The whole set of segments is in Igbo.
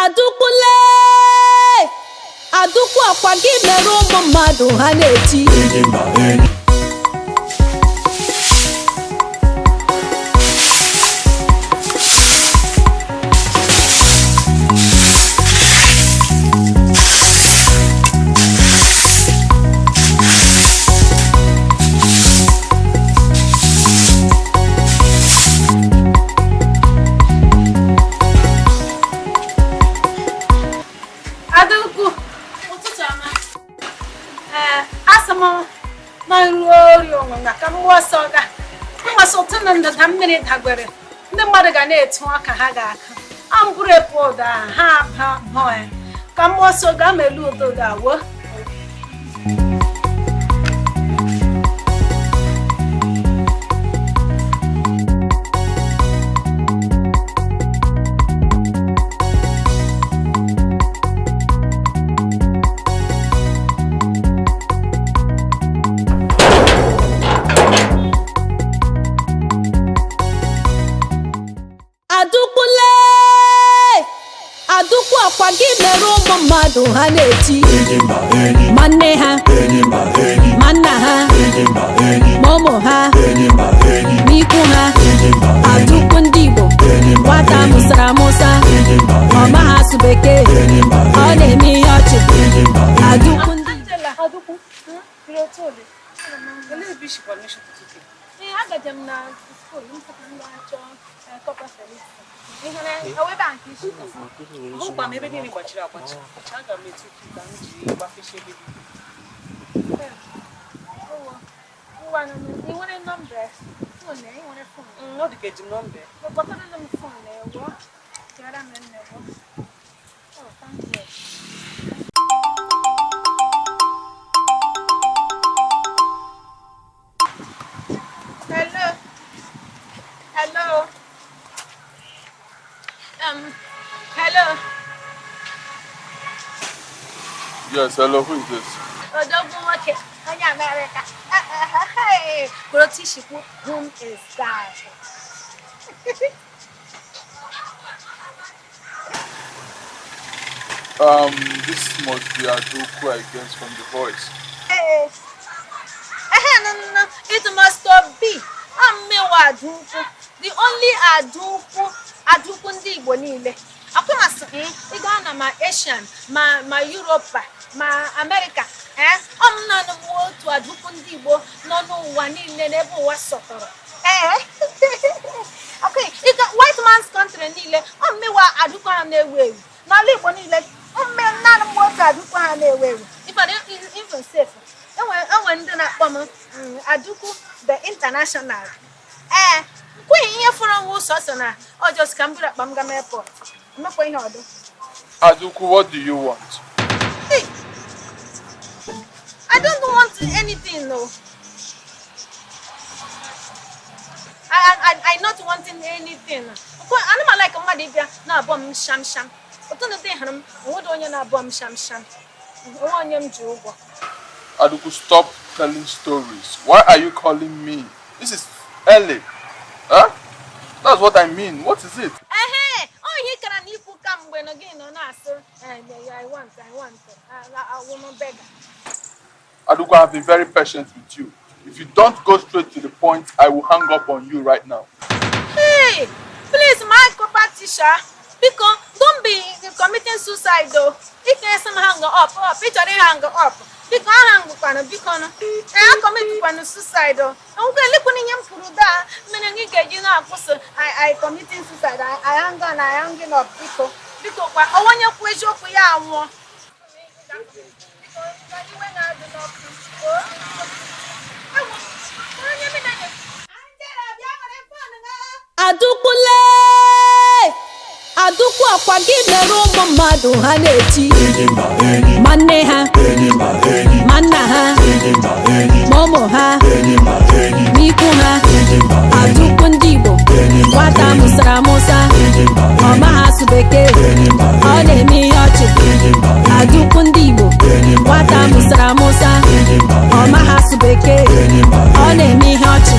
Adukwule adukwu akwa gị mere ụmụ mmadụ ha na-eti mmiri dagwere ndị mmadụ ga na-etu aka ha ga-aka ambụrụ epoda ha ha ka mmụọ nsọ ga melu udo ga-awo adukwu akwa gị mere ụmụ mmadụ ha na-eti ma nne ha ma nna ha ma ụmụ ha n'ikwu ha adukwu ndị Igbo nwata mụsara amụsa ọma ha asụ bekee ọ na-eme ihe ọchị adukwu ndị Hello. Yes, hello, who is this? Ogundipe, America. Hey, whom is that? This must be ADAUKWU, I guess, from the voice. Hey. No, it must be. ADAUKWU. The only ADAUKWU NDIGBO niile. Akwamas ị ga na ma Asian, ma Europe, ma America, na otu ADAUKWU NDIGBO nọ n'ụwa niile n'ebe ụwa sọtọrọ. Okay, ị ga white man's country niile, mewa ADAUKWU ha na-ewu ewu. N'ala Igbo niile, na otu ADAUKWU ha na-ewu ewu. Even safe. Enwe ndị na-akpọ m ADAUKWU the international. Ihe fọrọ ụsọ so na just ka m bụrụ akpa m ga airport. ADAUKWU, what do you want? Hey, I don't want anything, no. I not wanting anything. I'm like a madibia, na bomb sham. Na bomb sham. ADAUKWU, stop telling stories. Why are you calling me? This is early. Huh? That's what I mean. What is it? He can come when again on us. I want. I will not beg. ADAUKWU, I have been very patient with you. If you don't go straight to the point, I will hang up on you right now. Hey, please, my competition. Because don't be committing suicide though. It can some hang up. It already hang up. Because I commit suicide. I committing suicide. I hanging up because I want your question for you. Adukwule adukwu akwa gị mere ụmụ mmadụ ha na-eti ma nne ha ma nna ha ma ụmụ ha n'ikwu ha ADAUKWU ndị Igbo nwata mụsara amụsa ọma ha asụ bekee ọ na-eme ihe ọchị ADAUKWU ndị Igbo nwata mụsara amụsa ọma ha asụ bekee ọ na-eme ihe ọchị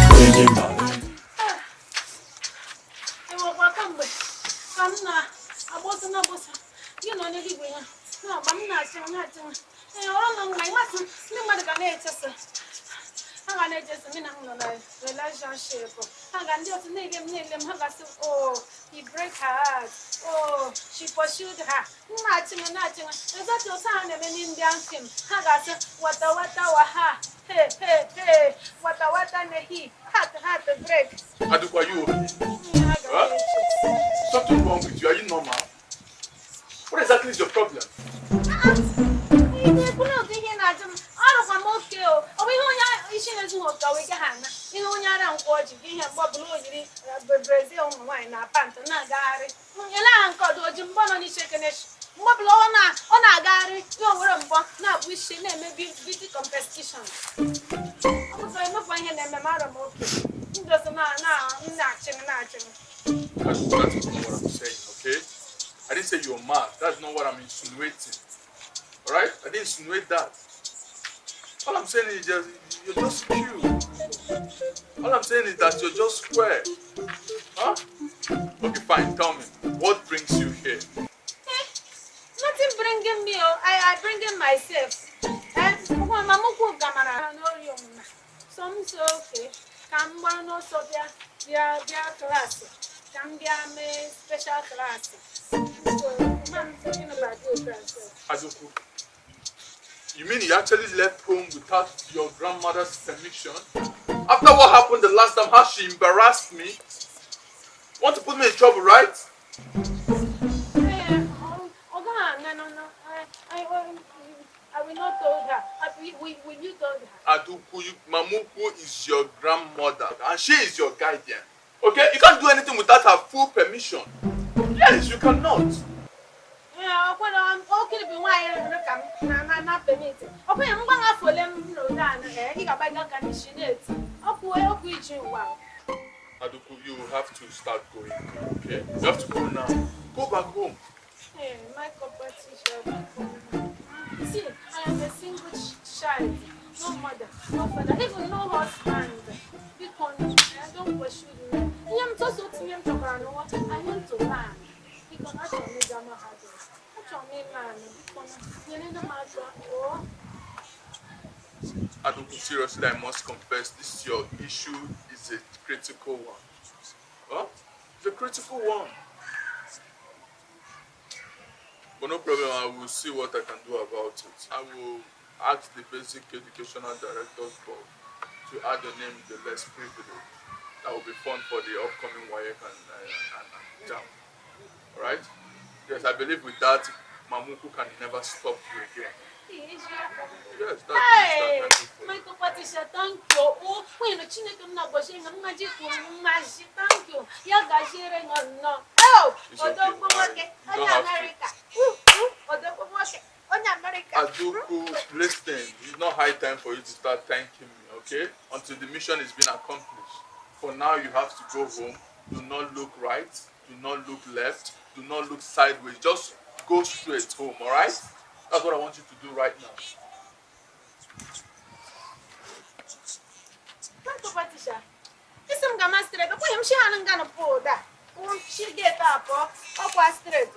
You know, no, I'm not. My master, no matter the nature. I'm just a relationship. I'm just name him. Oh, he break her heart. Oh, she pursued her. Nothing. Is that your son and an Indian film? Hagas, what ha. Hey, what he. Hat, the break. ADAUKWU, you huh? Something wrong with you. Are you normal? What exactly is your problem? That's not what I'm saying, okay? I didn't say you're mad. That's not what I'm insinuating. Alright? I didn't insinuate that. All I'm saying is you're just cute. All I'm saying is that you're just square. Huh? Okay, fine. Tell me, what brings you here? Nothing bringing me. I bring in myself. So I'm so okay. Come one also their class. Come their special class. So I'm talking about you. ADAUKWU, you mean you actually left home without your grandmother's permission? After what happened the last time, how she embarrassed me? Want to put me in trouble, right? I will not tell her. Will you tell her? ADAUKWU, Mamuku is your grandmother and she is your guardian. Okay? You can't do anything without her full permission. Yes, you cannot. Yeah, I'm okay to be why I'm not permitted. Okay, I'm going to follow him. He got by that condition. ADAUKWU, you have to start going, okay? You have to go now. Go back home. Hey, my competition. See, I am a single child. No mother, no father, even no husband. Because I don't pursue me. I'm just so to him to run. I want to learn. Because I don't need a mother. I don't need man. Because you need a mother. ADAUKWU, seriously, I must confess, this your issue is a critical one. Huh? It's a critical one. But no problem, I will see what I can do about it. I will ask the Basic Educational Directors Board to add your name in the less privileged. That will be fun for the upcoming WAEC and JAM. Alright? Yes, I believe with that, Mamuku can never stop you again. Yes, that's hey, my competition, thank you. Oh, when the Chineke not washing a magic magic, thank you. You're gashing or no. Oh, America. ADAUKWU, listen, it's not high time for you to start thanking me, okay? Until the mission is being accomplished. For now, you have to go home. Do not look right. Do not look left. Do not look sideways. Just go straight home, alright? That's what I want you to do right now. She get up, straight,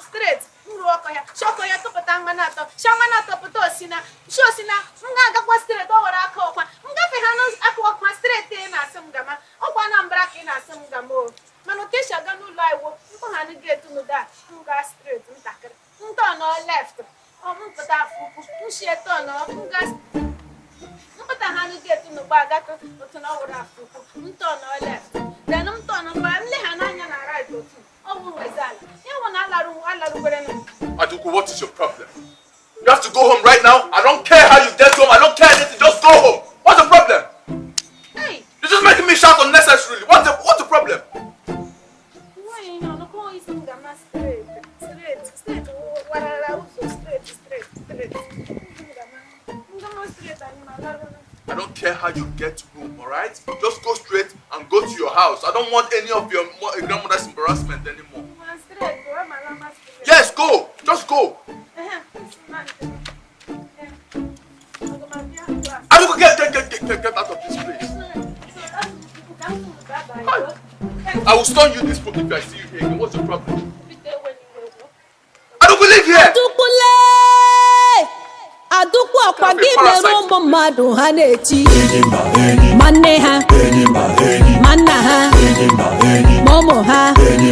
straight, Chocoya to Patamanato, Shamanato Potosina, Shosina, Naga straight over a copa, Ngapihanos aqua straight in a sumgama, Opanam brack in a sumgamo. Manokesha Ganu Live, Mohani get to that, Munga straight, Unton left, Mupata, Mushetono, Mungas. But I had to get in the bag to know what I left. Then I'm done, but I'm right to oh, ADAUKWU, what is your problem? You have to go home right now. I don't care how you get home. I don't care anything. Just go home. What's the problem? Hey, you're just making me shout unnecessarily. What's the problem? why no go straight. What I also straight. I don't care how you get home, alright? Just go straight and go to your house. I don't want any of your grandmother's embarrassment anymore. Yes, go! Just go! ADAUKWU, get out of this place. I will stun you this book if I see you here again. What's the problem? ọkwa gị mere ụmụ mmadụ ha na-eti ma nne ha ma nna ha ma ụmụ ha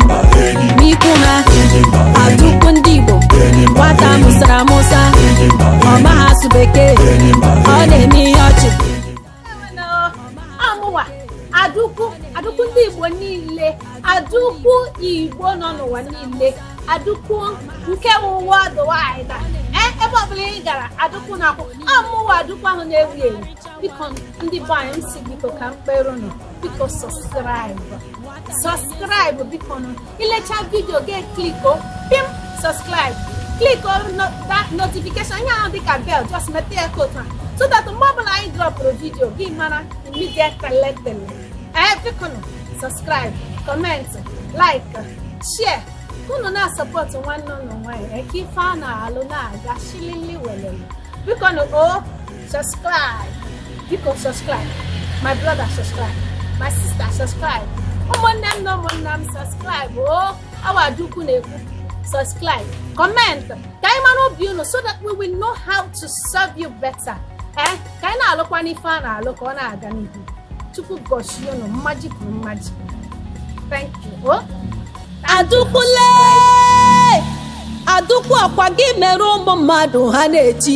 ma ikwu ha adụkwu ndị Igbo nwata mụsara amụsa ọ maghị asụ bekee ọ na-eme ihe ọchị amụwa adụkwu ndị Igbo niile adụkwu Igbo nọ n'ụwa niile adụkwu nke ụwa dụwaịda ebe ọbụla ị gara adụkwu na akwụ amụwa adụkwu ahụ na-ewu ewu biko ndị be anyị si biko ka mkperụ nọ biko sọskraịbụ biko nọ ilecha vidio ga-ekliko pim sọskraịbụ kliko notification ihe ahụ dịka bell just mete ya kotu ha so that mgbe ọbụla anyị dropụrụ vidio gị mara immediately biko nọ sọskraịbụ kọmentị like share unu na-asọpọtụ nwanne ụlọ nwanyị eke ife a na-alụ na-aga shilili welele biko nụ subscribe biko subscribe my brother subscribe my sister subscribe ụmụnne m na ụmụnna m subscribe awa adụkwu na-ekwu subscribe comment ka anyị mara obi unu so that we will know how to serve you better ka anyị na-alụkwa n'ife a na-alụ ka ọ na-aga n'ihu Chukwu gọzie unu mmaji kwuru mmaji thank you adụkwule adụkwu ọkwa gị mere ụmụ mmadụ ha na-eti